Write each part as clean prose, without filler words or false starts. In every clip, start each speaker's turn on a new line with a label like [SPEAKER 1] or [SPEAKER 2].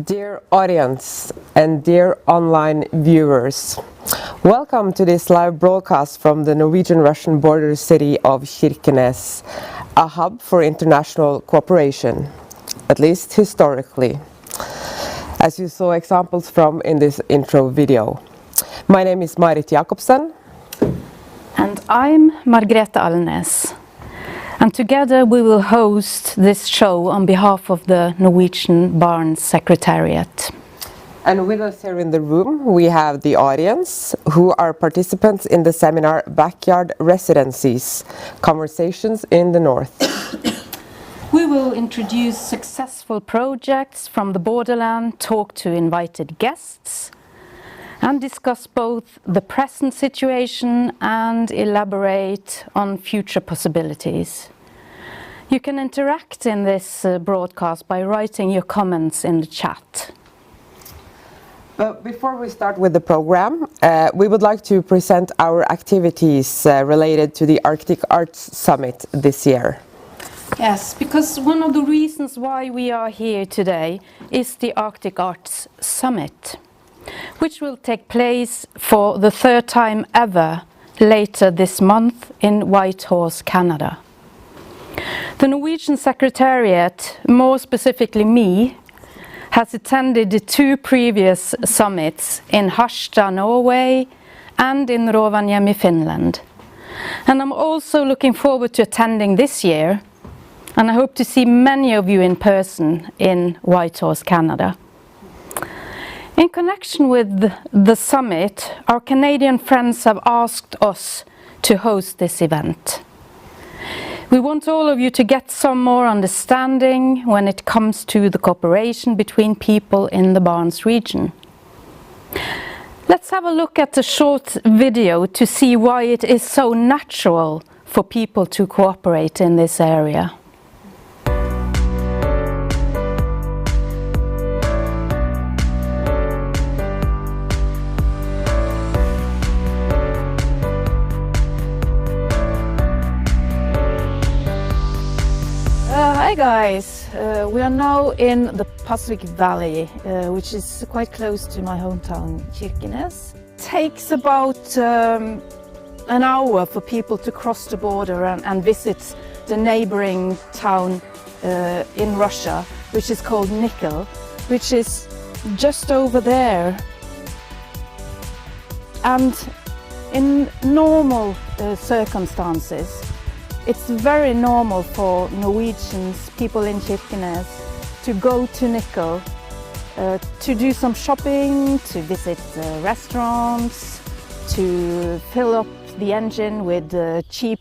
[SPEAKER 1] Dear audience and dear online viewers, welcome to this live broadcast from the Norwegian-Russian border city of Kirkenes, a hub for international cooperation, at least historically, as you saw examples from in this intro video. My name is Marit Jakobsen.
[SPEAKER 2] And I'm Margrethe Alnes. And together we will host this show on behalf of the Norwegian Barents Secretariat.
[SPEAKER 1] And with us here in the room we have the audience who are participants in the seminar Backyard Residencies, Conversations in the North.
[SPEAKER 2] We will introduce successful projects from the borderland, talk to invited guests, and discuss both the present situation and elaborate on future possibilities. You can interact in this broadcast by writing your comments in the chat.
[SPEAKER 1] But before we start with the program, we would like to present our activities related to the Arctic Arts Summit this year.
[SPEAKER 2] Yes, because one of the reasons why we are here today is the Arctic Arts Summit, which will take place for the third time ever later this month in Whitehorse, Canada. The Norwegian Secretariat, more specifically me, has attended the two previous summits in Harstad, Norway and in Rovaniemi, Finland. And I'm also looking forward to attending this year, and I hope to see many of you in person in Whitehorse, Canada. In connection with the summit, our Canadian friends have asked us to host this event. We want all of you to get some more understanding when it comes to the cooperation between people in the Barents region. Let's have a look at a short video to see why it is so natural for people to cooperate in this area.
[SPEAKER 3] Hi guys, we are now in the Pasvik Valley, which is quite close to my hometown Kirkenes. It takes about an hour for people to cross the border and visit the neighboring town in Russia, which is called Nikel, which is just over there. And in normal circumstances, it's very normal for Norwegians, people in Kirkenes, to go to Nikel to do some shopping, to visit restaurants, to fill up the engine with cheap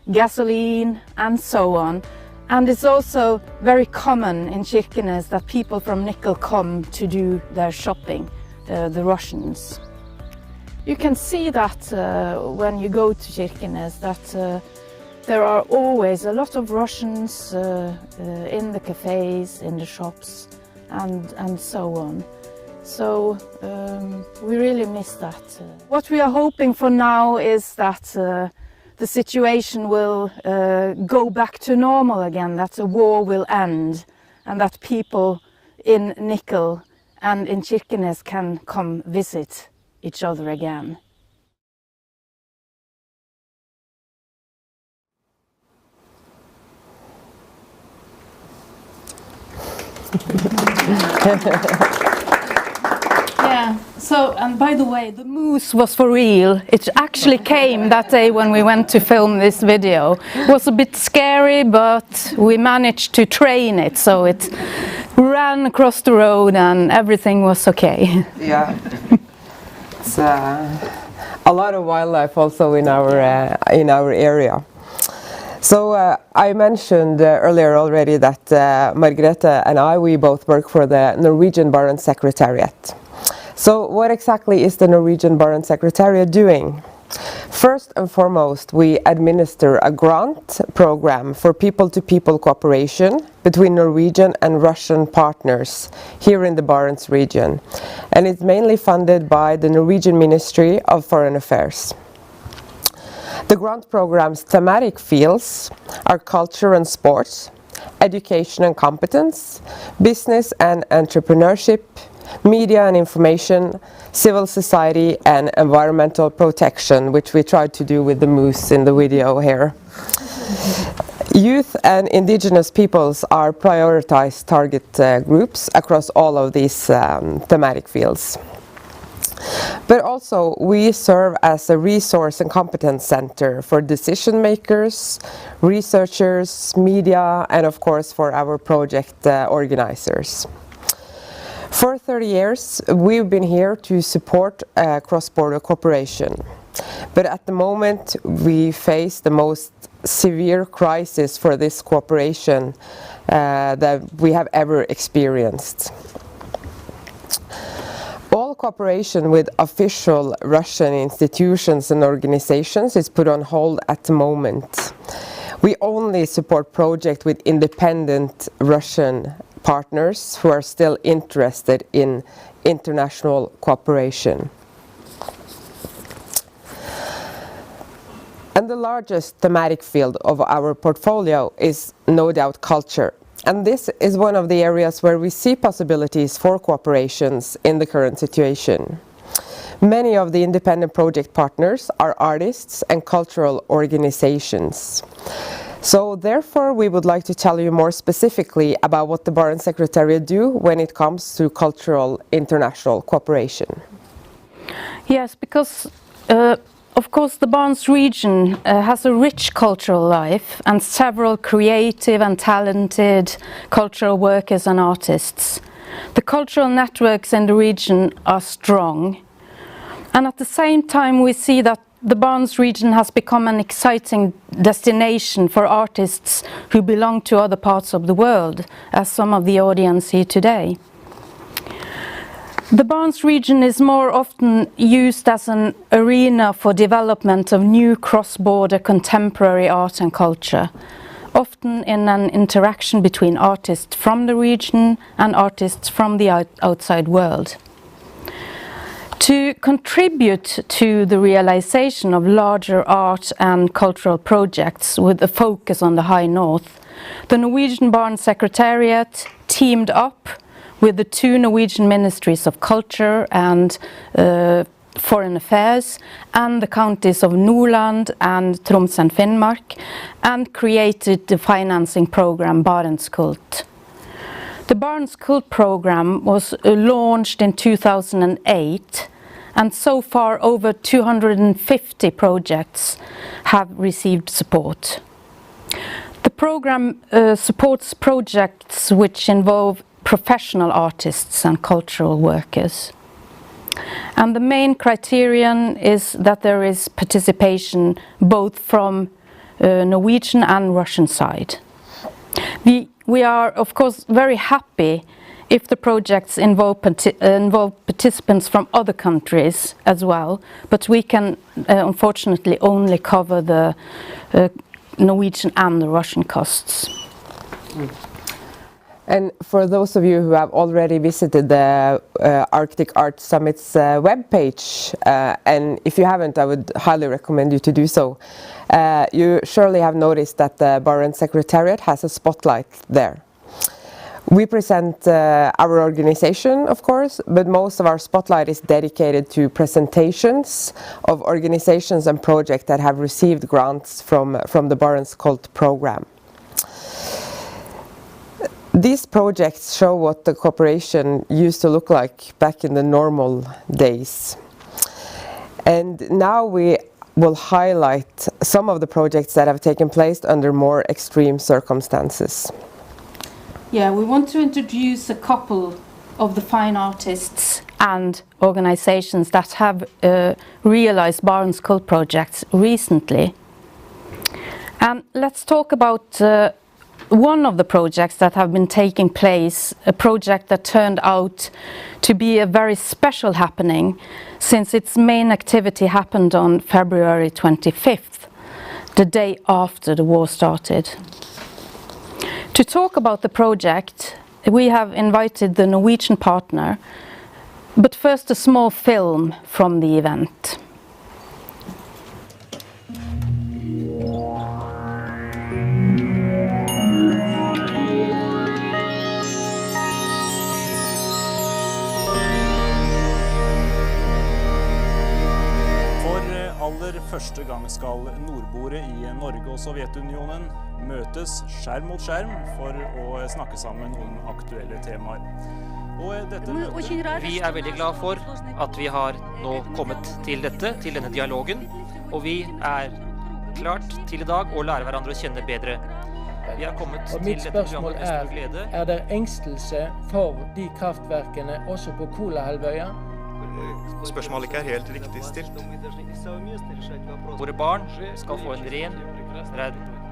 [SPEAKER 3] gasoline and so on. And it's also very common in Kirkenes that people from Nikel come to do their shopping, the Russians. You can see that when you go to Kirkenes that there are always a lot of Russians in the cafes, in the shops, and so on. So we really miss that. What we are hoping for now is that the situation will go back to normal again, that the war will end, and that people in Nikel and in Kirkenes can come visit each other again.
[SPEAKER 2] Yeah, so, and by the way, the moose was for real. It actually came that day when we went to film this video. It was a bit scary, but we managed to train it, so it ran across the road and everything was okay.
[SPEAKER 1] Yeah, it's a lot of wildlife also in our area. So I mentioned earlier already that Margrethe and we both work for the Norwegian Barents Secretariat. So what exactly is the Norwegian Barents Secretariat doing? First and foremost, we administer a grant program for people-to-people cooperation between Norwegian and Russian partners here in the Barents region. And it's mainly funded by the Norwegian Ministry of Foreign Affairs. The grant program's thematic fields are culture and sports, education and competence, business and entrepreneurship, media and information, civil society and environmental protection, which we tried to do with the moose in the video here. Youth and indigenous peoples are prioritized target groups across all of these thematic fields. But also we serve as a resource and competence center for decision makers, researchers, media, and of course for our project organizers. For 30 years we've been here to support cross-border cooperation. But at the moment we face the most severe crisis for this cooperation that we have ever experienced. All cooperation with official Russian institutions and organizations is put on hold at the moment. We only support projects with independent Russian partners who are still interested in international cooperation. And the largest thematic field of our portfolio is no doubt culture. And this is one of the areas where we see possibilities for cooperations in the current situation. Many of the independent project partners are artists and cultural organizations. So therefore we would like to tell you more specifically about what the Barents Secretariat do when it comes to cultural international cooperation.
[SPEAKER 2] Yes, because of course the Barents region has a rich cultural life and several creative and talented cultural workers and artists. The cultural networks in the region are strong, and at the same time we see that the Barents region has become an exciting destination for artists who belong to other parts of the world, as some of the audience here today. The Barents region is more often used as an arena for development of new cross-border contemporary art and culture, often in an interaction between artists from the region and artists from the outside world. To contribute to the realization of larger art and cultural projects with a focus on the High North, the Norwegian Barents Secretariat teamed up with the two Norwegian Ministries of Culture and Foreign Affairs and the counties of Nordland and Troms and Finnmark, and created the financing program Barents Kult. The Barents Kult program was launched in 2008, and so far over 250 projects have received support. The program supports projects which involve professional artists and cultural workers. And the main criterion is that there is participation both from Norwegian and Russian side. We are of course very happy if the projects involve participants from other countries as well, but we can unfortunately only cover the Norwegian and the Russian costs.
[SPEAKER 1] And for those of you who have already visited the Arctic Art Summit's webpage, and if you haven't, I would highly recommend you to do so. You surely have noticed that the Barents Secretariat has a spotlight there. We present our organization, of course, but most of our spotlight is dedicated to presentations of organizations and projects that have received grants from the Barents Kult program. These projects show what the cooperation used to look like back in the normal days. And now we will highlight some of the projects that have taken place under more extreme circumstances.
[SPEAKER 2] Yeah, we want to introduce a couple of the fine artists and organizations that have realized Barents Kult projects recently. And let's talk about one of the projects that have been taking place, a project that turned out to be a very special happening, since its main activity happened on February 25th, the day after the war started. To talk about the project, we have invited the Norwegian partner, but first a small film from the event.
[SPEAKER 4] For første gang skal nordboere i Norge og Sovjetunionen møtes skjerm mot skjerm for å snakke sammen om aktuelle temaer. Og dette møtet...
[SPEAKER 5] Vi er veldig glad for at vi har nå kommet til denne dialogen, og vi er klart til i dag å lære hverandre å kjenne bedre. Vi har kommet
[SPEAKER 6] Og
[SPEAKER 5] til
[SPEAKER 6] mitt
[SPEAKER 5] dette
[SPEAKER 6] spørsmål
[SPEAKER 5] programmet med stor glede.
[SPEAKER 6] er det engstelse for de kraftverkene også på Kolahalvøya?
[SPEAKER 7] Spørsmålet ikke er helt riktig stilt.
[SPEAKER 5] Våre barn skal få en ren,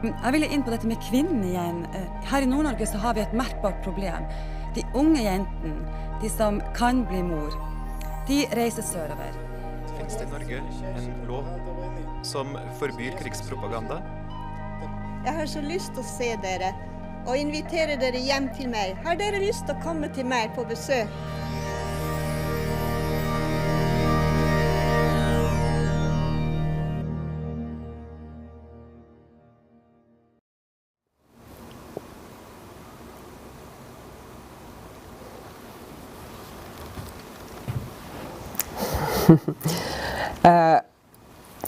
[SPEAKER 8] Jeg ville inn på dette med kvinnen igjen. Her i Nord-Norge så har vi et merkbart problem. De unge jentene, de som kan bli mor, de reiser sørover.
[SPEAKER 7] Finnes det i Norge en lov som forbyr krigspropaganda?
[SPEAKER 9] Jeg har så lyst til å se dere og invitere dere hjem til meg. Har dere lyst til å komme til meg på besøk?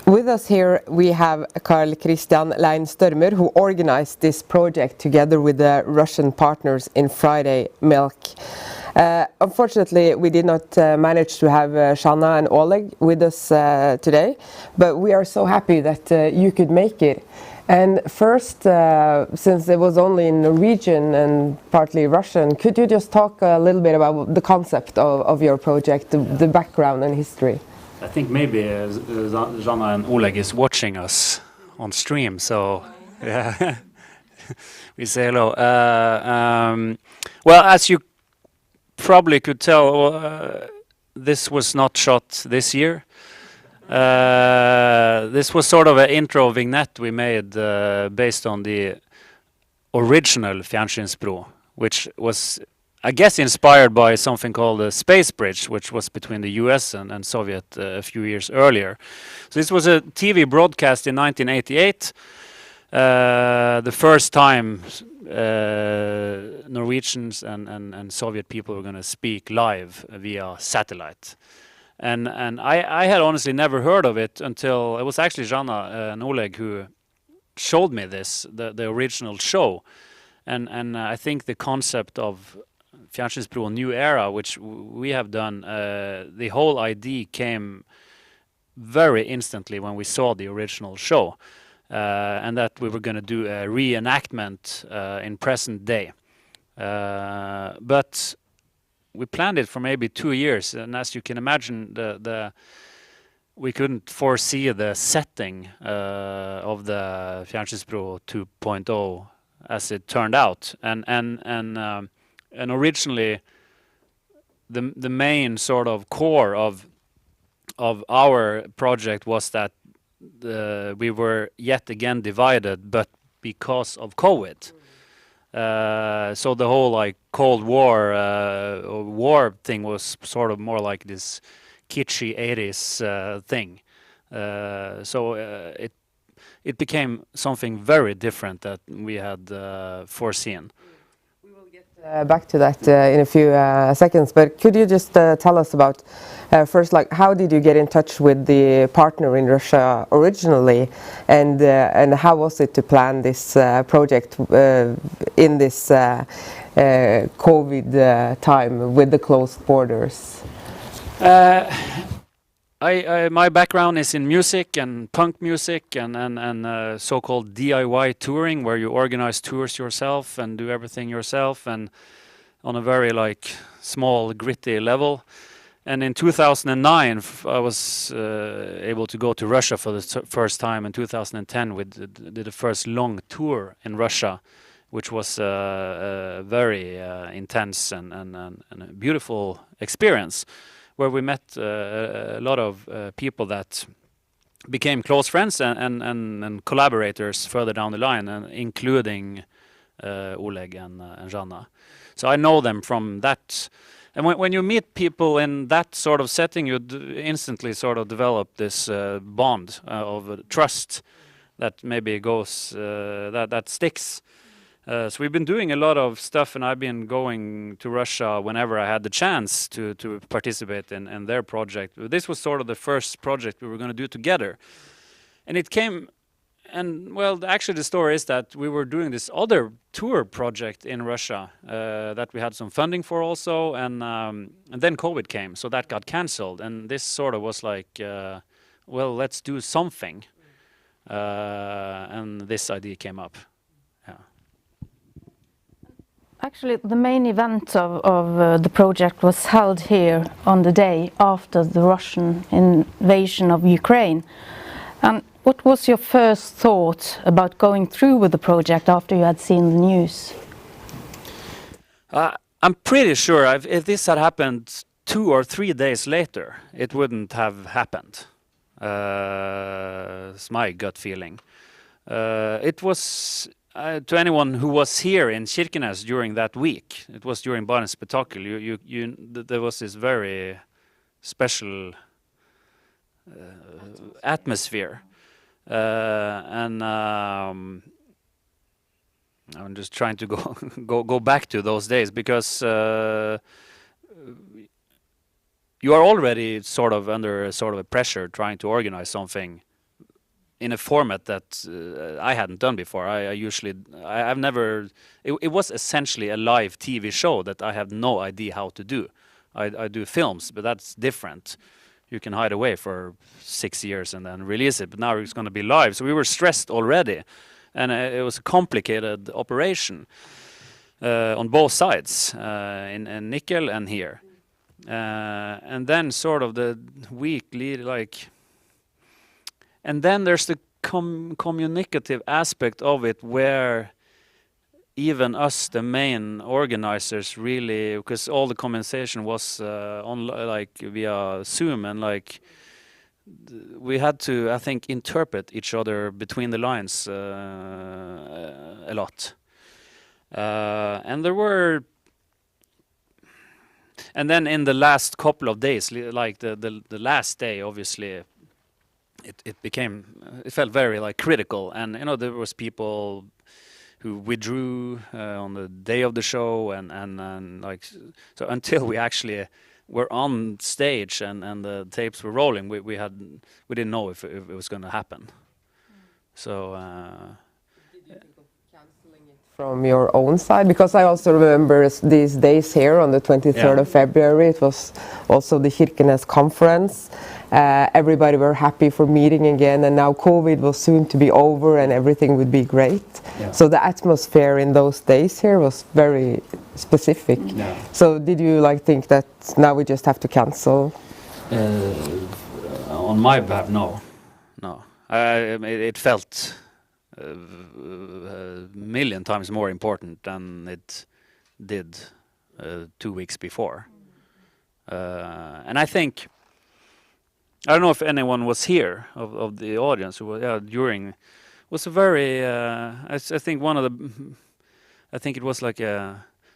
[SPEAKER 1] With us here we have Carl Christian Lein-Størmer, who organized this project together with the Russian partners in Friday Milk. Unfortunately, we did not manage to have Shanna and Oleg with us today, but we are so happy that you could make it. And first, since it was only in Norwegian and partly Russian, could you just talk a little bit about the concept of your project, the background and history?
[SPEAKER 4] I think maybe Zhanna and Oleg is watching us on stream, so yeah, we say hello. Well, as you probably could tell, this was not shot this year. This was sort of an intro vignette we made based on the original Fjernsynsbro, which was, I guess, inspired by something called the Space Bridge, which was between the US and Soviet a few years earlier. So this was a TV broadcast in 1988, the first time Norwegians and Soviet people were going to speak live via satellite. And I had honestly never heard of it until it was actually Zhanna and Oleg who showed me this, the original show. And I think the concept of Fjernsynsbro New Era, which we have done, the whole idea came very instantly when we saw the original show, and that we were going to do a reenactment in present day. But we planned it for maybe 2 years, and as you can imagine, we couldn't foresee the setting of the Fjernsynsbro 2.0 as it turned out, and originally, the main sort of core of our project was that we were yet again divided, but because of COVID. So the whole like Cold War war thing was sort of more like this kitschy 80s thing. So it became something very different that we had foreseen.
[SPEAKER 1] Back to that in a few seconds, but could you just tell us about first, like, how did you get in touch with the partner in Russia originally, and how was it to plan this project in this COVID time with the closed borders?
[SPEAKER 4] My background is in music and punk music and so-called DIY touring, where you organize tours yourself and do everything yourself and on a very like small, gritty level. And in 2009, I was able to go to Russia for the first time. In 2010, we did the first long tour in Russia, which was a very intense and a beautiful experience, where we met a lot of people that became close friends and collaborators further down the line, including Oleg and Zhanna. So I know them from that. And when you meet people in that sort of setting, you instantly sort of develop this bond of trust that maybe goes, that sticks. So we've been doing a lot of stuff, and I've been going to Russia whenever I had the chance to participate in their project. This was sort of the first project we were going to do together. And it came, and well, actually the story is that we were doing this other tour project in Russia that we had some funding for also, and then COVID came, so that got cancelled, and this sort of was like, well, let's do something, and this idea came up. Yeah.
[SPEAKER 2] Actually, the main event of the project was held here on the day after the Russian invasion of Ukraine. And what was your first thought about going through with the project after you had seen the news?
[SPEAKER 4] I'm pretty sure if this had happened 2 or 3 days later, it wouldn't have happened. It's my gut feeling. It was, to anyone who was here in Kirkenes during that week, it was during Barents Spetakkel, there was this very special atmosphere. And I'm just trying to go back to those days, because you are already sort of under a pressure trying to organize something in a format that I hadn't done before. I've never. It was essentially a live TV show that I have no idea how to do. I do films, but that's different. You can hide away for 6 years and then release it, but now it's going to be live. So we were stressed already, and it was a complicated operation on both sides, in Nikel and here. And then sort of the week and then there's the communicative aspect of it, where even us, the main organizers, really, because all the conversation was on via Zoom, and we had to, I think, interpret each other between the lines a lot. And there were, and then in the last couple of days, like the last day, obviously, it felt very critical, and there was people who withdrew on the day of the show, and so until we actually were on stage and the tapes were rolling, we didn't know if it was going to happen. So.
[SPEAKER 1] Did you think of cancelling it from your own side? Because I also remember these days here on the 23rd of February. It was also the Kirkenes conference. Everybody were happy for meeting again, and now COVID was soon to be over and everything would be great. Yeah. So the atmosphere in those days here was very specific. Yeah. So did you think that now we just have to cancel?
[SPEAKER 4] On my behalf, no. It felt a million times more important than it did 2 weeks before. And I think, I don't know if anyone was here of the audience who was during. Was a very. I think one of the. I think it was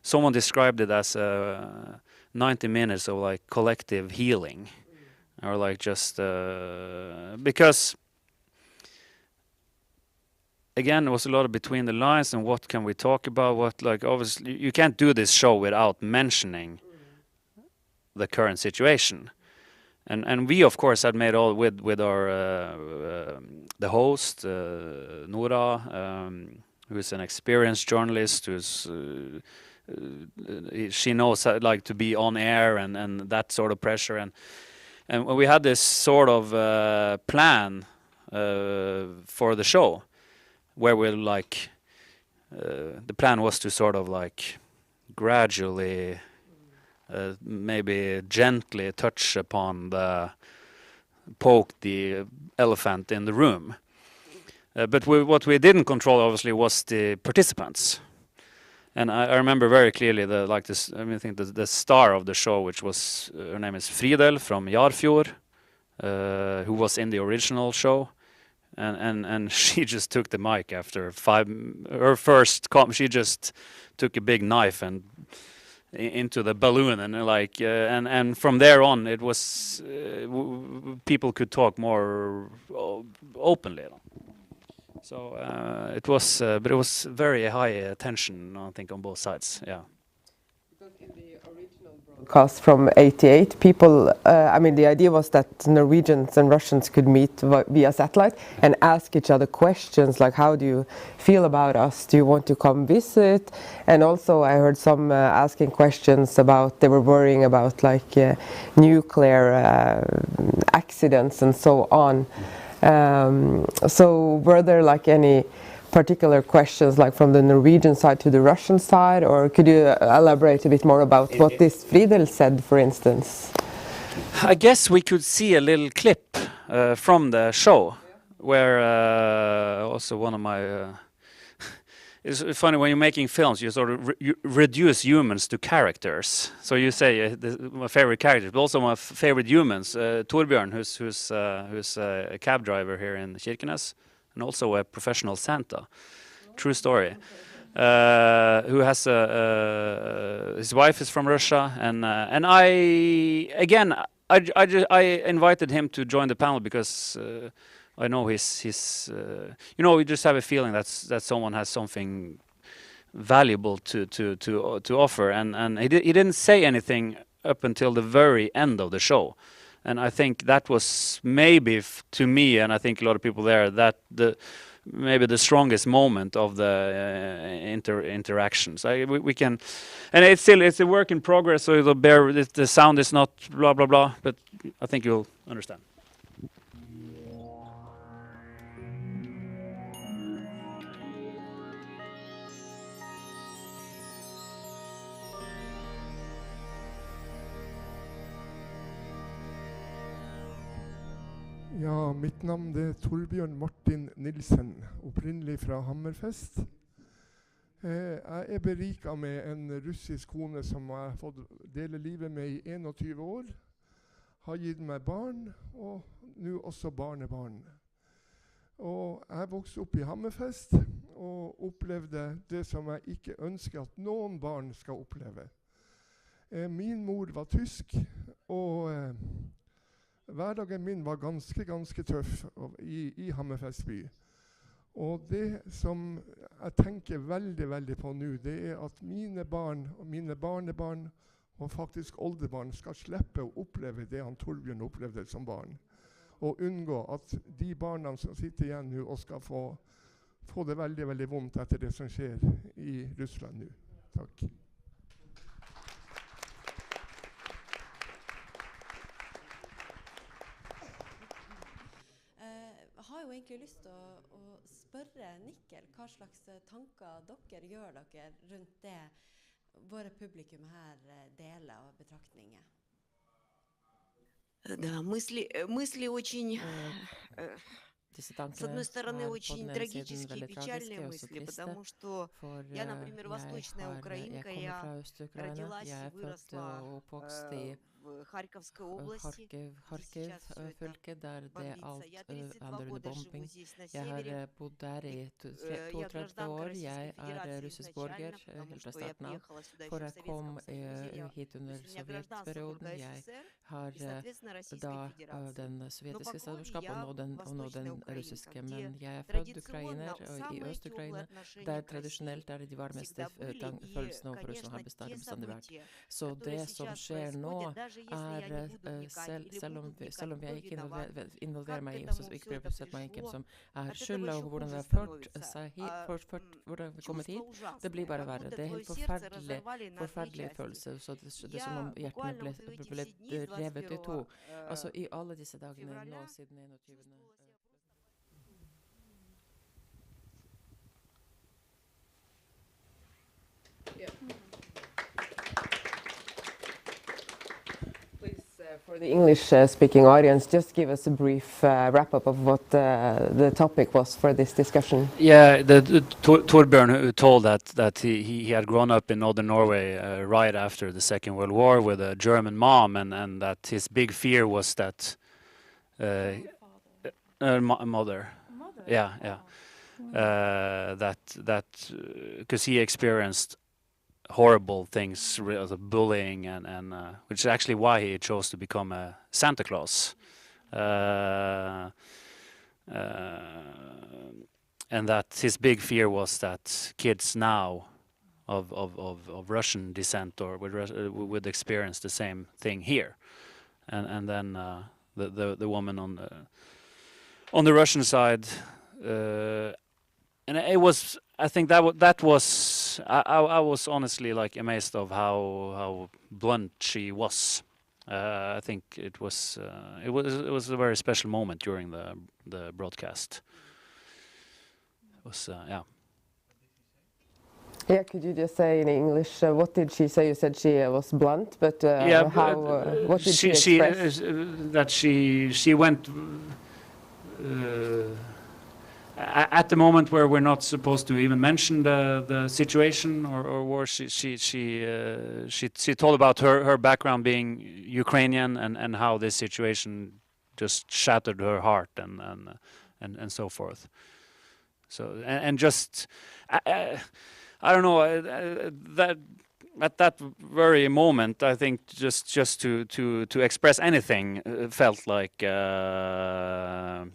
[SPEAKER 4] someone described it as 90 minutes of collective healing, or just because. Again, it was a lot of between the lines and what can we talk about. What obviously you can't do this show without mentioning the current situation. And we, of course, had made all with our the host Nora, who's an experienced journalist, who's she knows to be on air and that sort of pressure, and we had this sort of plan for the show, where we'll the plan was to sort of gradually. Maybe gently touch upon poke the elephant in the room. But what we didn't control, obviously, was the participants. And I remember very clearly I think the star of the show, which was, her name is Fridel from Jarfjord, who was in the original show. And she just took the mic after her first she just took a big knife and into the balloon, and and from there on it was people could talk more openly. So it was, but it was very high tension, I think, on both sides. Yeah.
[SPEAKER 1] Because in the original broadcast from '88. People, I mean, the idea was that Norwegians and Russians could meet via satellite and ask each other questions like, how do you feel about us? Do you want to come visit? And also I heard some asking questions about, they were worrying about like nuclear accidents and so on. So were there like any particular questions like from the Norwegian side to the Russian side, or could you elaborate a bit more about what this Friedel said, for instance?
[SPEAKER 4] I guess we could see a little clip from the show where also one of my it's funny when you're making films, you sort of you reduce humans to characters. So you say my favorite characters, but also my favorite humans. Torbjørn, who's a cab driver here in Kirkenes, and also a professional Santa. True story. Who has his wife is from Russia, and I invited him to join the panel because I know his you know, we just have a feeling that someone has something valuable to offer, and he didn't say anything up until the very end of the show. And I think that was maybe, to me, and I think a lot of people there, that maybe the strongest moment of the interactions. We can, and it's a work in progress, so it'll bear. The sound is not blah blah blah, but I think you'll understand.
[SPEAKER 10] Ja, mitt navn er Torbjørn Martin Nilsen, opprinnelig fra Hammerfest. Jeg er beriket med en russisk kone som jeg har fått dele livet med i 21 år. Har gitt meg barn, og nå også barnebarn. Og jeg vokste opp i Hammerfest, og opplevde det som jeg ikke ønsker at noen barn skal oppleve. Min mor var tysk, og hverdagen min var ganske tøff i Hammerfest by. Og det som jeg tenker veldig på nå, det er at mine barn og mine barnebarn og faktisk oldebarn skal slippe å oppleve det han Torbjørn opplevde som barn. Og unngå at de barna som sitter igjen nå og skal få det veldig vondt etter det som skjer i Russland nå. Takk.
[SPEAKER 11] Jeg har jo egentlig lyst til å spørre Nikkel hva slags tanker dere gjør dere rundt det våre publikum her deler av betraktninger.
[SPEAKER 12] Да, мысли очень, с одной стороны, очень трагические, печальные мысли, потому что я, например, восточная украинка, я родилась и выросла в Харьковской области.
[SPEAKER 13] Harkiv fylke, der det alt handler under bombing. Jeg har bodd der i 32 år. Jeg russisk borger, helt fra starten av. For jeg kom hit under sovjetperioden. Jeg har da den sovjetiske statsborgerskap og nå den russiske. Men jeg er født ukrainer i Øst-Ukraina, der tradisjonelt de varmeste følelsene overfor Russland har bestandig vært. Så det som skjer nå, selv om jeg ikke involverer meg i, så ikke prøver å sette meg ikke som skyld av hvordan det har ført seg hit, hvordan vi kommet hit, det blir bare verre. Det er helt forferdelig følelse, så det er som om hjertene ble revet i to. Altså i alle disse dagene nå siden 21.
[SPEAKER 1] For the English-speaking audience, just give us a brief wrap-up of what the topic was for this discussion.
[SPEAKER 4] Yeah, Torbjørn who told that he had grown up in northern Norway right after the Second World War with a German mom, and that his big fear was that mother. Yeah. That because he experienced horrible things, bullying, and which is actually why he chose to become a Santa Claus. And that his big fear was that kids now of Russian descent or would experience the same thing here, and then the woman on the Russian side, and it was, I think that was I was honestly like amazed of how blunt she was. I think it was a very special moment during the broadcast. It was yeah.
[SPEAKER 1] Yeah, could you just say in English, what did she say? You said she was blunt, but what did she express?
[SPEAKER 4] That she went at the moment where we're not supposed to even mention the situation, or where she told about her background being Ukrainian and how this situation just shattered her heart and so forth. So and just. I don't know that at that very moment, I think just to express anything felt like a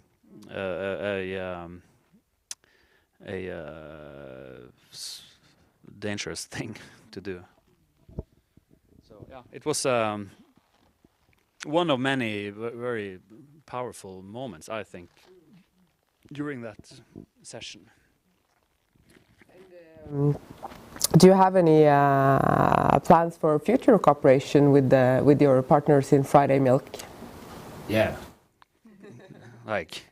[SPEAKER 4] dangerous thing to do. So yeah, it was one of many very powerful moments, I think, during that session.
[SPEAKER 1] Do you have any plans for future cooperation with your partners in Friday Milk?
[SPEAKER 4] Yeah, like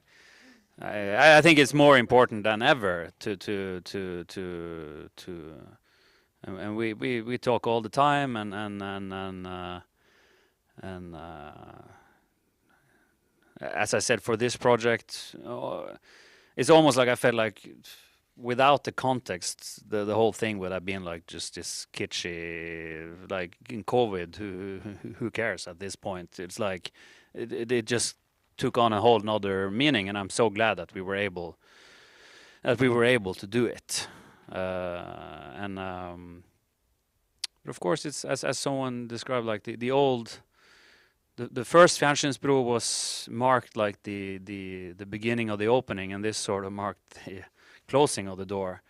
[SPEAKER 4] I think it's more important than ever to and we talk all the time and as I said, for this project, it's almost like I felt like. Without the context, the whole thing would have been like just this kitschy, like in COVID, who cares at this point? It's like it just took on a whole nother meaning, and I'm so glad that we were able to do it. But of course, it's as someone described, like the first Fjernsynsbro was marked like the beginning of the opening, and this sort of marked the closing of the door,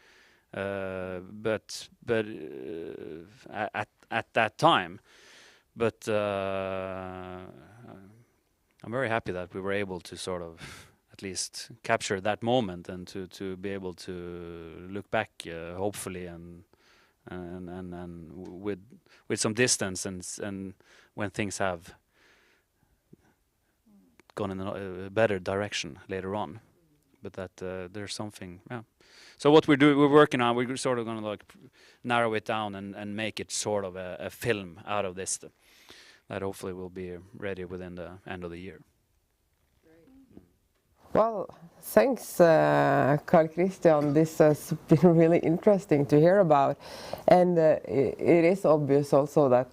[SPEAKER 4] but at that time, but I'm very happy that we were able to sort of at least capture that moment and to be able to look back, hopefully, and with some distance and when things have gone in a better direction later on. But that there's something, yeah. So what we're working on, we're sort of going to like narrow it down and make it sort of a film out of this that hopefully will be ready within the end of the year.
[SPEAKER 1] Well, thanks, Carl Christian. This has been really interesting to hear about, and it is obvious also that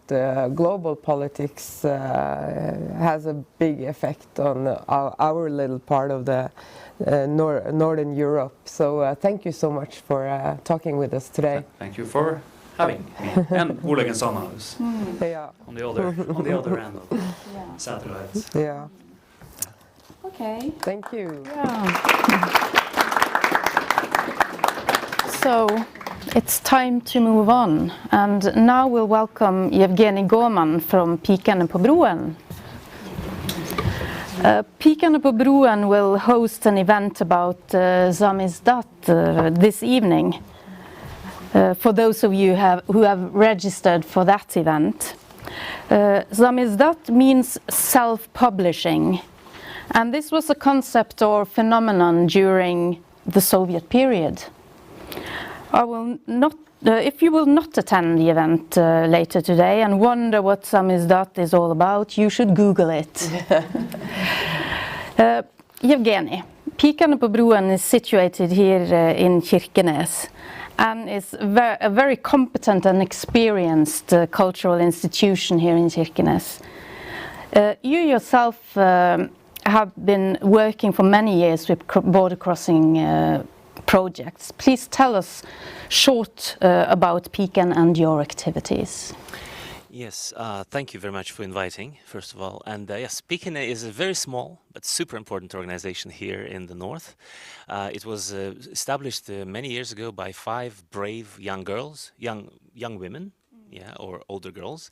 [SPEAKER 1] global politics has a big effect on our little part of the Northern Europe. So thank you so much for talking with us today.
[SPEAKER 4] Thank you for having me and Oleg and Sanna
[SPEAKER 1] yeah.
[SPEAKER 4] on the other end of the satellite.
[SPEAKER 1] Yeah.
[SPEAKER 2] Okay.
[SPEAKER 1] Thank you.
[SPEAKER 2] Yeah. So it's time to move on, and now we'll welcome Evgeny Gorman from Pikene på broen. Pikene på broen will host an event about Samizdat this evening. For those of you who have registered for that event. Samizdat means self-publishing. And this was a concept or phenomenon during the Soviet period. If you will not attend the event later today and wonder what Samizdat is all about, you should Google it. Evgeny, Pikene på broen is situated here in Kirkenes and is a very competent and experienced cultural institution here in Kirkenes. You yourself have been working for many years with border crossing projects. Please tell us short about Pikene and your activities.
[SPEAKER 14] Yes, thank you very much for inviting, first of all. And yes, Pikine is a very small but super important organization here in the north. It was established many years ago by 5 brave young girls, young women, yeah, or older girls,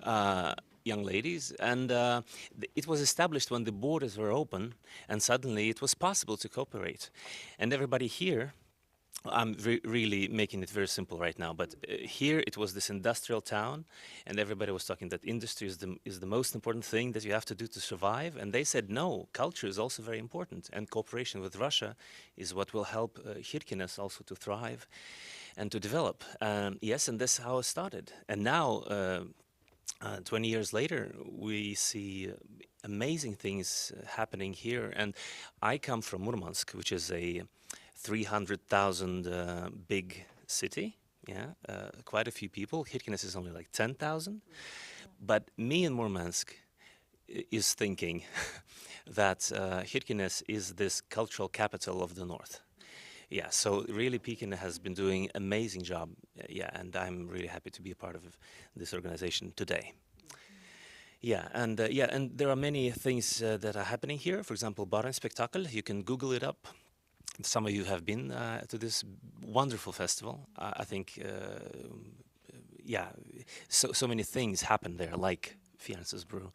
[SPEAKER 14] young ladies. And it was established when the borders were open, and suddenly it was possible to cooperate. And everybody here, I'm really making it very simple right now, but here it was this industrial town, and everybody was talking that industry is the most important thing that you have to do to survive. And they said, no, culture is also very important, and cooperation with Russia is what will help Kirkenes also to thrive and to develop. Yes, and that's how it started. And now, 20 years later, we see amazing things happening here. And I come from Murmansk, which is a 300,000 big city, yeah, quite a few people. Kirkenes is only like 10,000. But me in Murmansk is thinking that Kirkenes is this cultural capital of the north. Yeah, so really Pikine has been doing amazing job, yeah, and I'm really happy to be a part of this organization today. Yeah, and there are many things that are happening here. For example, Baren Spektakel, you can Google it up. Some of you have been to this wonderful festival. I think, yeah, so many things happen there, like Firenze's Brew.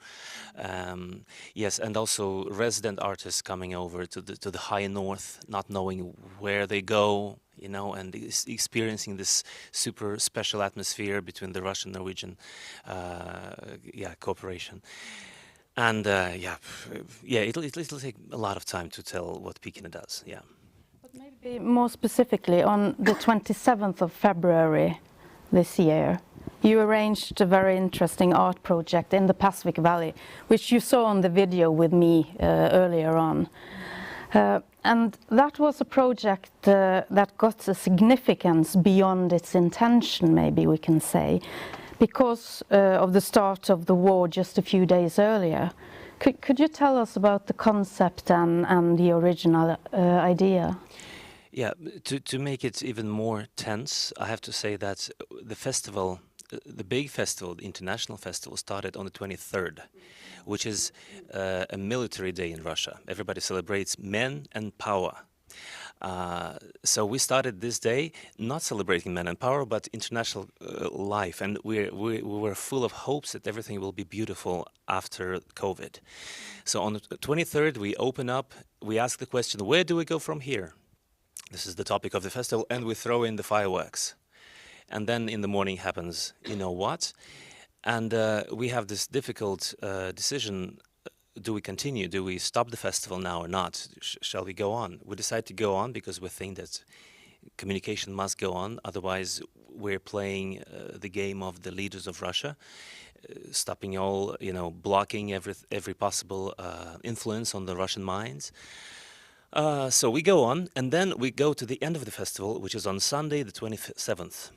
[SPEAKER 14] Yes, and also resident artists coming over to the high north, not knowing where they go, you know, and experiencing this super special atmosphere between the Russian-Norwegian, cooperation. And it'll take a lot of time to tell what Pikine does. Yeah.
[SPEAKER 2] But maybe more specifically, on the 27th of February this year, you arranged a very interesting art project in the Pacific Valley, which you saw on the video with me earlier on. And that was a project that got a significance beyond its intention, maybe we can say, because of the start of the war just a few days earlier. Could you tell us about the concept and the original idea?
[SPEAKER 14] Yeah, to make it even more tense, I have to say that the festival, the big festival, the international festival, started on the 23rd, which is a military day in Russia. Everybody celebrates men and power. So we started this day not celebrating men and power, but international life, and we were full of hopes that everything will be beautiful after COVID. So on the 23rd, we open up, we ask the question, where do we go from here? This is the topic of the festival, and we throw in the fireworks. And then in the morning happens, you know what? And we have this difficult decision. Do we continue? Do we stop the festival now or not? Shall we go on? We decide to go on because we think that communication must go on. Otherwise, we're playing the game of the leaders of Russia, stopping all, you know, blocking every possible influence on the Russian minds. So we go on, and then we go to the end of the festival, which is on Sunday, the 27th.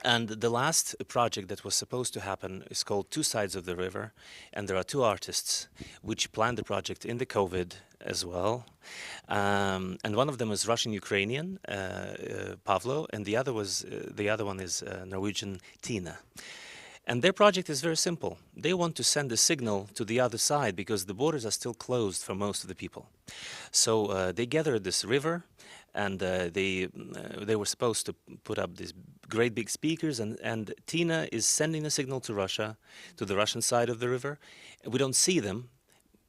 [SPEAKER 14] And the last project that was supposed to happen is called Two Sides of the River, and there are 2 artists which planned the project in the COVID as well. And one of them is Russian-Ukrainian, Pavlo, and the other one is Norwegian, Tina. And their project is very simple. They want to send a signal to the other side because the borders are still closed for most of the people. So they gathered this river, and they were supposed to put up these great big speakers, and Tina is sending a signal to Russia, to the Russian side of the river. We don't see them,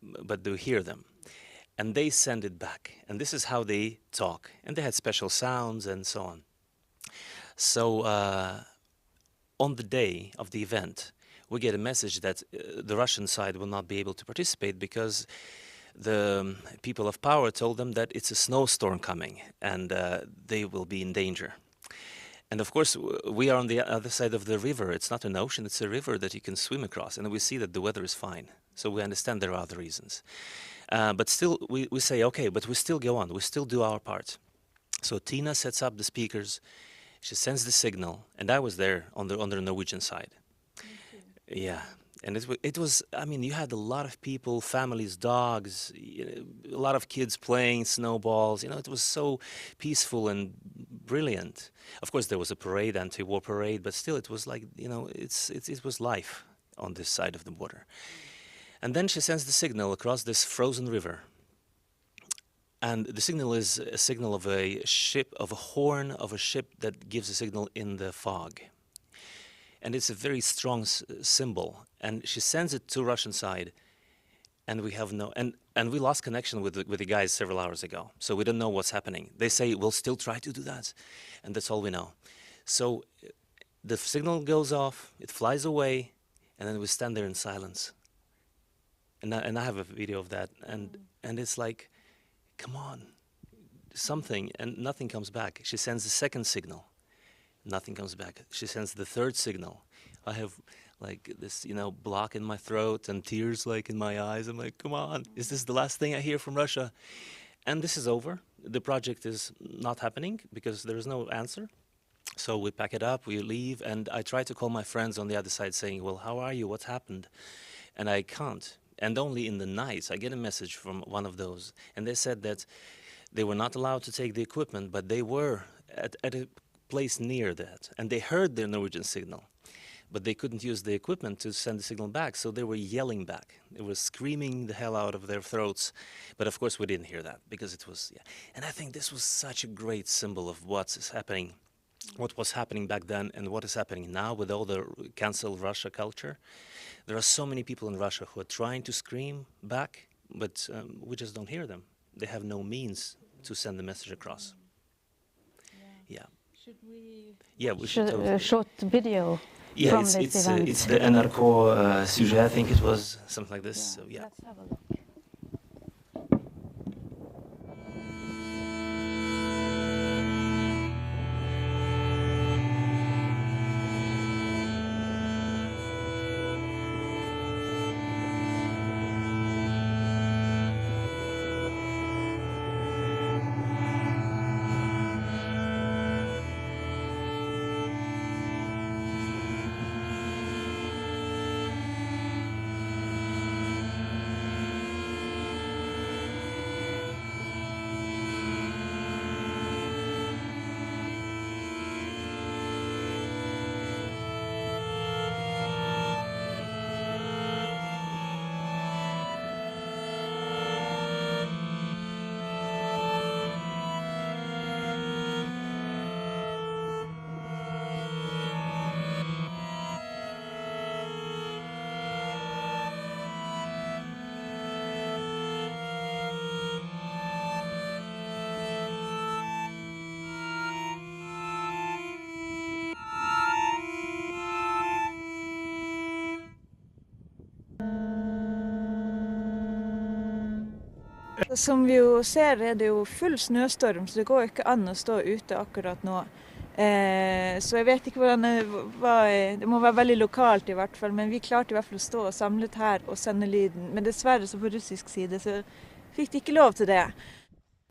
[SPEAKER 14] but we hear them. And they send it back. And this is how they talk. And they had special sounds and so on. So on the day of the event, we get a message that the Russian side will not be able to participate because the people of power told them that it's a snowstorm coming and they will be in danger. And of course, we are on the other side of the river. It's not an ocean, it's a river that you can swim across. And we see that the weather is fine. So we understand there are other reasons. But still, we say, okay, but we still go on. We still do our part. So Tina sets up the speakers. She sends the signal. And I was there on the Norwegian side. Yeah. And it was, I mean, you had a lot of people, families, dogs, a lot of kids playing snowballs. You know, it was so peaceful and brilliant. Of course, there was a parade, anti-war parade, but still, it was like, you know, it was life on this side of the border. And then she sends the signal across this frozen river. And the signal is a signal of a ship, of a horn of a ship that gives a signal in the fog. And it's a very strong symbol. And she sends it to Russian side, and we have no, and we lost connection with the guys several hours ago. So we don't know what's happening. They say, we'll still try to do that. And that's all we know. So the signal goes off, it flies away, and then we stand there in silence. And I have a video of that. And it's like, come on, something, and nothing comes back. She sends the second signal, nothing comes back. She sends the third signal. I have like this, you know, block in my throat and tears like in my eyes. I'm like, come on, is this the last thing I hear from Russia? And this is over. The project is not happening because there is no answer. So we pack it up, we leave, and I try to call my friends on the other side saying, well, how are you? What's happened? And I can't. And only in the night I get a message from one of those, and they said that they were not allowed to take the equipment, but they were at a place near that, and they heard the Norwegian signal, but they couldn't use the equipment to send the signal back, so they were yelling back. They were screaming the hell out of their throats, but of course we didn't hear that because it was, yeah. And I think this was such a great symbol of what's happening, what was happening back then and what is happening now with all the cancel Russia culture. There are so many people in Russia who are trying to scream back, but we just don't hear them. They have no means to send the message across. Yeah.
[SPEAKER 3] Should we?
[SPEAKER 14] Yeah, we should.
[SPEAKER 2] A short video from this event.
[SPEAKER 14] It's the NRK sujet. I think it was something like this. Yeah. So yeah.
[SPEAKER 2] Let's have a look.
[SPEAKER 3] Som vi jo ser er det jo full snøstorm, så det går ikke an å stå ute akkurat nå. Så jeg vet ikke hvordan det må være veldig lokalt i hvert fall, men vi klarte i hvert fall å stå samlet her og sende lyden. Men dessverre så på russisk side så fikk de ikke lov til det.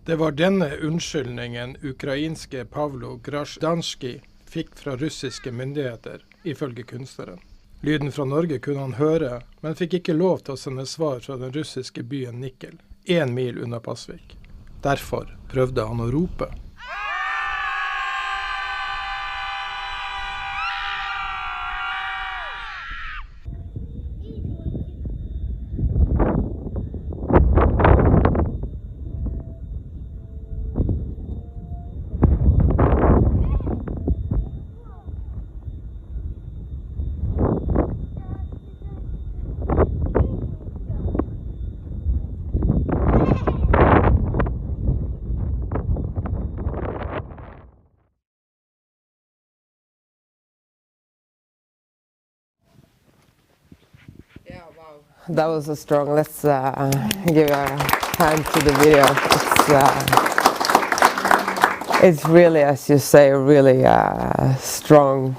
[SPEAKER 15] Det var denne unnskyldningen ukrainske Pavlo Grajdanskij fikk fra russiske myndigheter, ifølge kunstneren. Lyden fra Norge kunne han høre, men fikk ikke lov til å sende svar fra den russiske byen Nikel, 1 mil unna Pasvik. Derfor prøvde han å rope.
[SPEAKER 1] That was so strong. Let's give a hand to the video. It's really, as you say, a really strong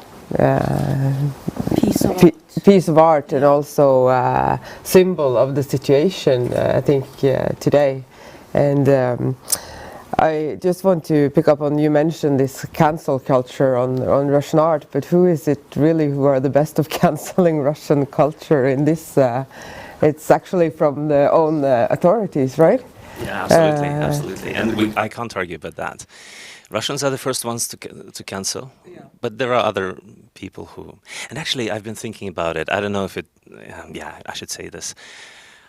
[SPEAKER 1] piece of art and also a symbol of the situation, I think, today. And I just want to pick up on, you mentioned this cancel culture on Russian art, but who is it really who are the best of cancelling Russian culture in this? It's actually from the own authorities, right?
[SPEAKER 14] Yeah, absolutely, absolutely. And I can't argue about that. Russians are the first ones to cancel, but there are other people who. And actually, I've been thinking about it. I don't know if it. Yeah, I should say this.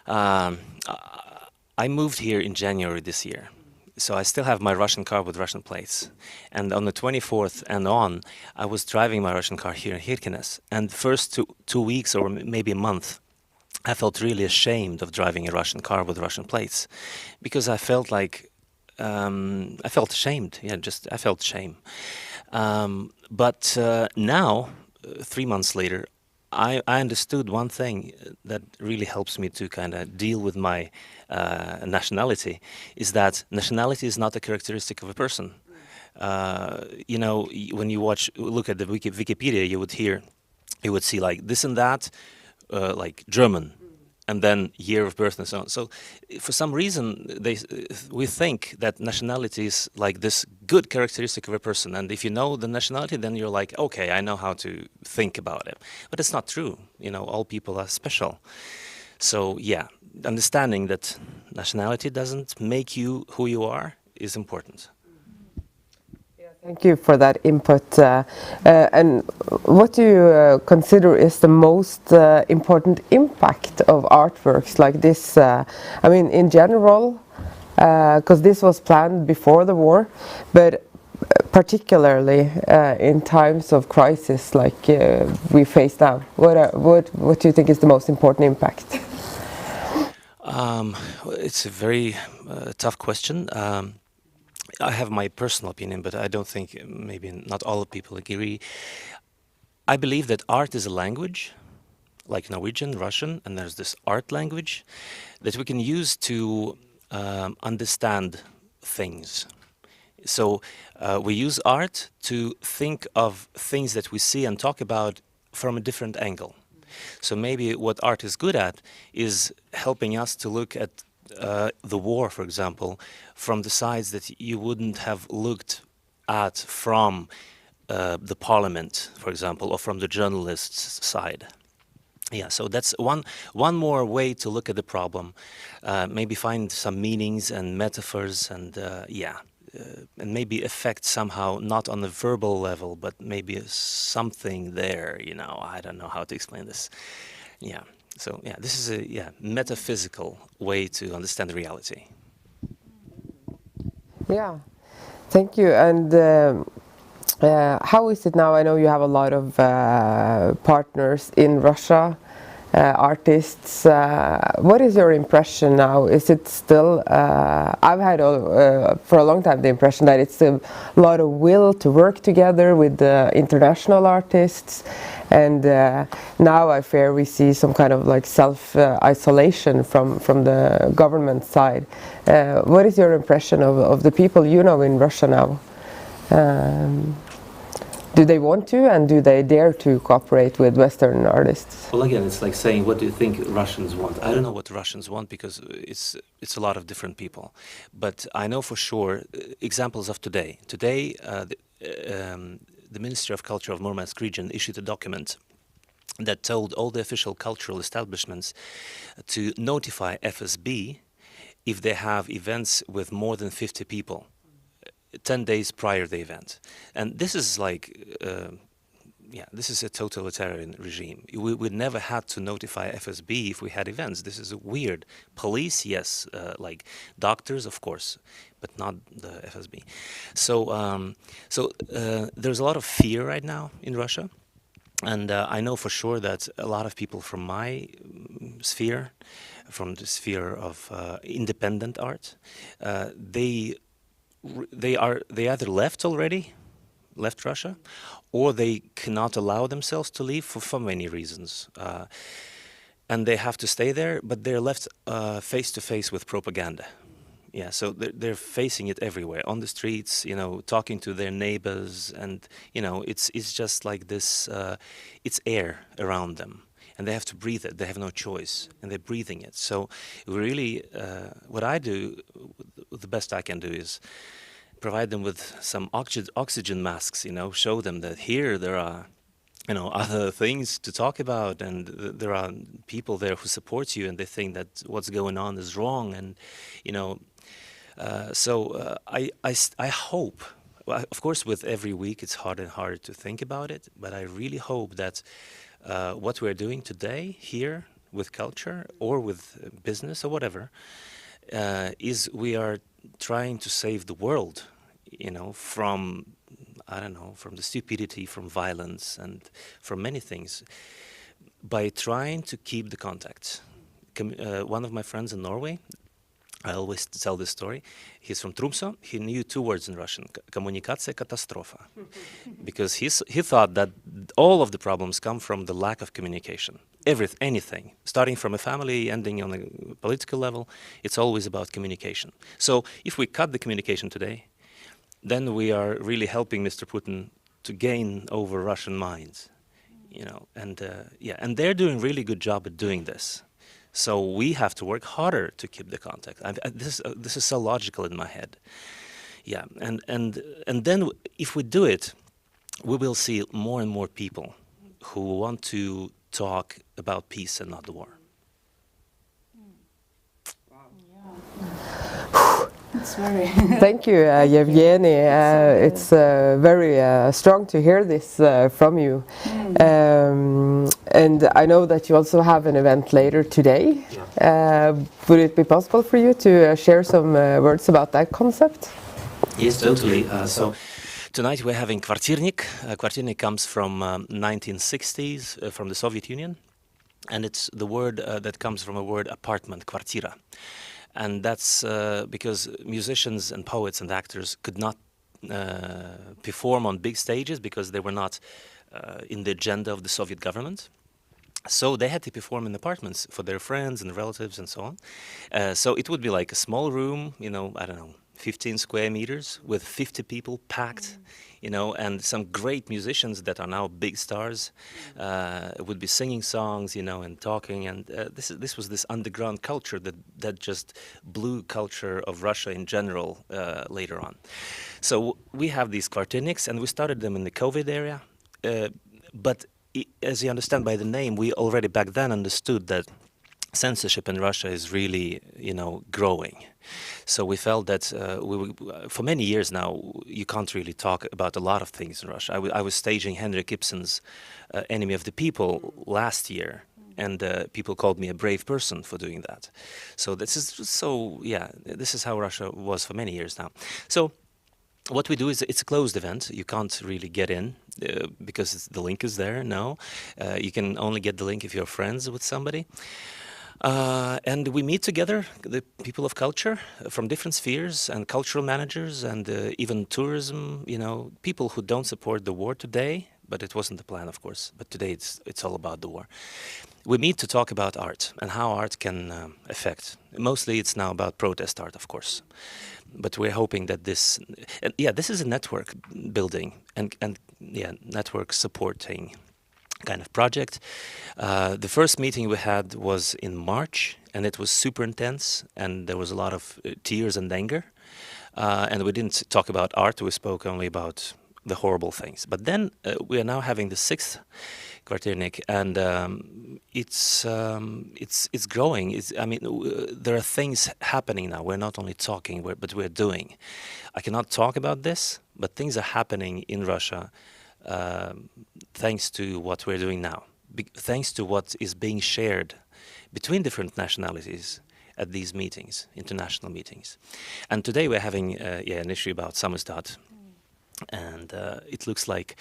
[SPEAKER 14] I moved here in January this year, so I still have my Russian car with Russian plates. And on the 24th and on, I was driving my Russian car here in Kirkenes. And the first two weeks or maybe a month, I felt really ashamed of driving a Russian car with Russian plates, because I felt like I felt ashamed. Yeah, I felt shame. But now, 3 months later, I understood one thing that really helps me to kind of deal with my nationality, is that nationality is not a characteristic of a person. You know, when you look at the Wikipedia, you would see like this and that, like German, and then year of birth and so on. So for some reason, we think that nationality is like this good characteristic of a person. And if you know the nationality, then you're like, okay, I know how to think about it. But it's not true. You know, all people are special. So yeah, understanding that nationality doesn't make you who you are is important.
[SPEAKER 1] Thank you for that input. And what do you consider is the most important impact of artworks like this? I mean, in general, because this was planned before the war, but particularly in times of crisis like we face now. What do you think is the most important impact?
[SPEAKER 14] It's a very tough question. I have my personal opinion, but I don't think maybe not all people agree. I believe that art is a language, like Norwegian, Russian, and there's this art language that we can use to understand things. So we use art to think of things that we see and talk about from a different angle. So maybe what art is good at is helping us to look at the war, for example, from the sides that you wouldn't have looked at from the parliament, for example, or from the journalist's side. Yeah, so that's one more way to look at the problem. Maybe find some meanings and metaphors, and and maybe affect somehow, not on the verbal level, but maybe something there. You know, I don't know how to explain this. Yeah. So yeah, this is a metaphysical way to understand reality.
[SPEAKER 1] Yeah, thank you. And how is it now? I know you have a lot of partners in Russia, artists. What is your impression now? Is it still? I've had for a long time the impression that it's a lot of will to work together with the international artists. And now I fear we see some kind of like self-isolation from the government side. What is your impression of the people you know in Russia now? Do they want to, and do they dare to cooperate with Western artists?
[SPEAKER 14] Well, again, it's like saying, what do you think Russians want? I don't know what Russians want, because it's a lot of different people. But I know for sure examples of today. Today, the Ministry of Culture of Murmansk region issued a document that told all the official cultural establishments to notify FSB if they have events with more than 50 people 10 days prior to the event. And this is like, this is a totalitarian regime. We never had to notify FSB if we had events. This is weird. Police, yes, like doctors, of course, but not the FSB. So, there's a lot of fear right now in Russia. And I know for sure that a lot of people from my sphere, from the sphere of independent art, they either left Russia, or they cannot allow themselves to leave for many reasons. And they have to stay there, but they're left face to face with propaganda. Yeah, so they're facing it everywhere, on the streets, you know, talking to their neighbors, and, you know, it's just like this, it's air around them. And they have to breathe it. They have no choice, and they're breathing it. So really, what I do, the best I can do, is provide them with some oxygen masks, you know, show them that here there are, you know, other things to talk about, and there are people there who support you, and they think that what's going on is wrong, and, you know, I hope well, of course, with every week, it's harder and harder to think about it. But I really hope that what we're doing today here with culture or with business or whatever is we are trying to save the world, from, I don't know, from the stupidity, from violence, and from many things, by trying to keep the contact. One of my friends in Norway, I always tell this story. He's from Tromsø. He knew 2 words in Russian: kommunikatsiya, katastrofa, because he thought that all of the problems come from the lack of communication. Anything, starting from a family, ending on a political level, it's always about communication. So if we cut the communication today, then we are really helping Mr. Putin to gain over Russian minds, and and they're doing a really good job at doing this. So we have to work harder to keep the contact. This is so logical in my head. Yeah, and then if we do it, we will see more and more people who want to talk about peace and not the war.
[SPEAKER 2] It's very
[SPEAKER 1] Thank you, Yevgeny. It's very strong to hear this from you. And I know that you also have an event later today. Would it be possible for you to share some words about that concept?
[SPEAKER 14] Yes, totally. So tonight we're having Kvartirnik. Kvartirnik comes from 1960s, from the Soviet Union. And it's the word that comes from a word apartment, kvartira. And that's because musicians and poets and actors could not perform on big stages because they were not in the agenda of the Soviet government. So they had to perform in apartments for their friends and relatives and so on. So it would be like a small room, I don't know, 15 square meters with 50 people packed, and some great musicians that are now big stars would be singing songs, and talking. And this was this underground culture that just blew culture of Russia in general later on. So we have these Kvartirniks, and we started them in the COVID area. But as you understand by the name, we already back then understood that censorship in Russia is really, growing. So we felt that for many years now, you can't really talk about a lot of things in Russia. I was staging Henrik Ibsen's Enemy of the People last year, and people called me a brave person for doing that. So this is how Russia was for many years now. So what we do is it's a closed event. You can't really get in because the link is there. No, you can only get the link if you're friends with somebody. And we meet together, the people of culture from different spheres, and cultural managers, and even tourism, people who don't support the war today, but it wasn't the plan, of course. But today it's all about the war. We meet to talk about art and how art can affect. Mostly it's now about protest art, of course. But we're hoping that this is a network building and network supporting kind of project. The first meeting we had was in March, and it was super intense, and there was a lot of tears and anger. And we didn't talk about art, we spoke only about the horrible things. But then we are now having the 6th Kvartirnik, and it's growing. There are things happening now. We're not only talking, but we're doing. I cannot talk about this, but things are happening in Russia thanks to what we're doing now, thanks to what is being shared between different nationalities at these meetings, international meetings. And today we're having an issue about Samizdat. And it looks like,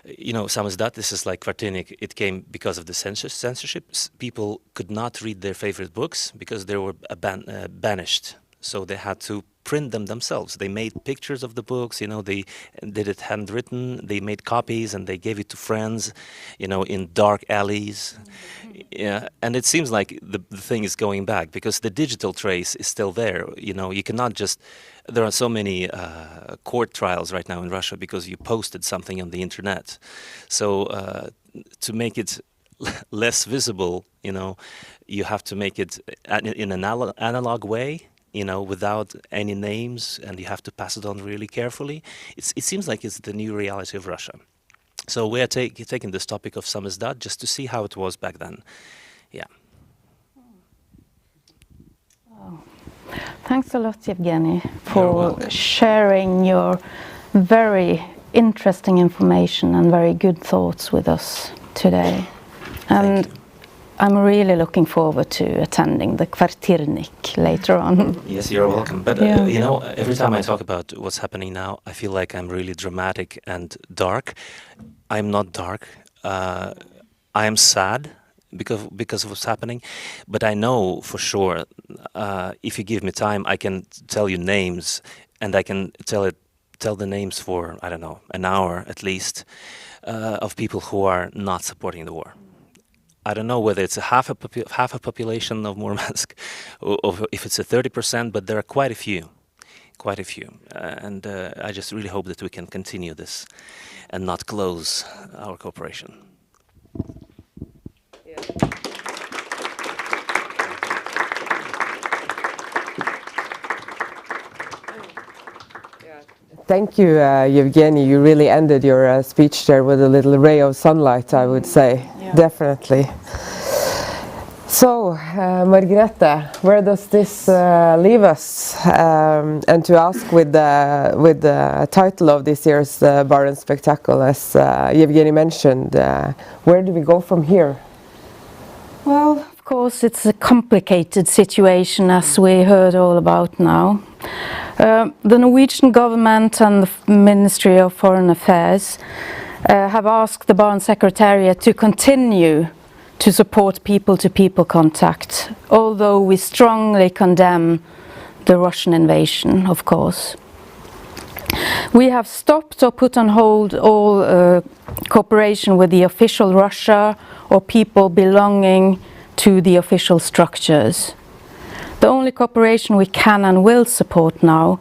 [SPEAKER 14] Samizdat, this is like Kvartirnik, it came because of the censorship. People could not read their favorite books because they were banished. So they had to print them themselves. They made pictures of the books, they did it handwritten, they made copies and they gave it to friends, in dark alleys. Yeah, and it seems like the thing is going back because the digital trace is still there. You cannot just, there are so many court trials right now in Russia because you posted something on the internet. So to make it less visible, you have to make it in an analog way, without any names, and you have to pass it on really carefully. It seems like it's the new reality of Russia. So we are taking this topic of Samizdat just to see how it was back then. Yeah.
[SPEAKER 2] Oh. Thanks a lot, Yevgeny, for sharing your very interesting information and very good thoughts with us today. And I'm really looking forward to attending the Kvartirnik later on.
[SPEAKER 14] Yes, you're welcome. But
[SPEAKER 2] Yeah.
[SPEAKER 14] you know, every time I talk about what's happening now, I feel like I'm really dramatic and dark. I'm not dark. I am sad because of what's happening, but I know for sure, if you give me time, I can tell you names, and I can tell the names for, I don't know, an hour at least, of people who are not supporting the war. I don't know whether it's half a population of Murmansk, or if it's a 30%, but there are quite a few. And I just really hope that we can continue this and not close our cooperation.
[SPEAKER 1] Thank you, Yevgeny. You really ended your speech there with a little ray of sunlight, I would say.
[SPEAKER 2] Yeah.
[SPEAKER 1] Definitely. So, Margrethe, where does this leave us? And to ask with the title of this year's Barents Spectacle, as Yevgeny mentioned, where do we go from here?
[SPEAKER 2] Well, of course, it's a complicated situation, as we heard all about now. The Norwegian government and the Ministry of Foreign Affairs have asked the Barents Secretariat to continue to support people-to-people contact, although we strongly condemn the Russian invasion, of course. We have stopped or put on hold all cooperation with the official Russia or people belonging to the official structures. The only cooperation we can and will support now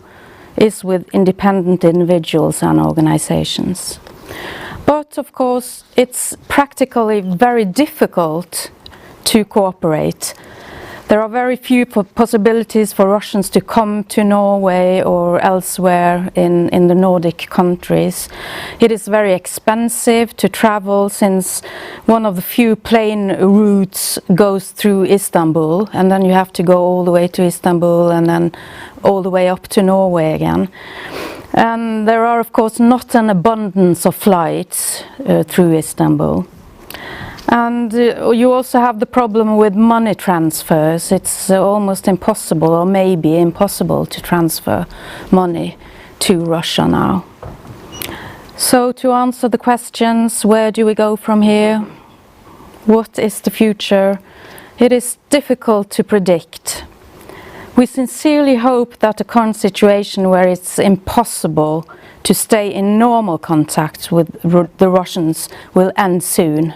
[SPEAKER 2] is with independent individuals and organizations. But of course, it's practically very difficult to cooperate. There are very few possibilities for Russians to come to Norway or elsewhere in the Nordic countries. It is very expensive to travel, since one of the few plane routes goes through Istanbul, and then you have to go all the way to Istanbul and then all the way up to Norway again. And there are, of course, not an abundance of flights through Istanbul. And you also have the problem with money transfers. It's almost impossible, or maybe impossible, to transfer money to Russia now. So to answer the questions, where do we go from here? What is the future? It is difficult to predict. We sincerely hope that the current situation, where it's impossible to stay in normal contact with the Russians, will end soon.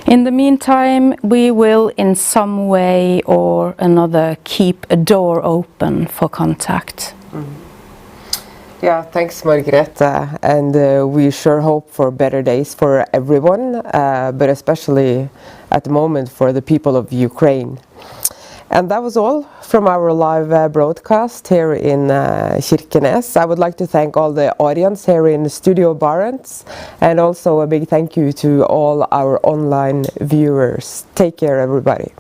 [SPEAKER 2] In the meantime, we will in some way or another keep a door open for contact.
[SPEAKER 1] Yeah, thanks, Margrethe. And we sure hope for better days for everyone, but especially at the moment for the people of Ukraine. And that was all from our live broadcast here in Kirkenes. I would like to thank all the audience here in Studio Barents, and also a big thank you to all our online viewers. Take care, everybody.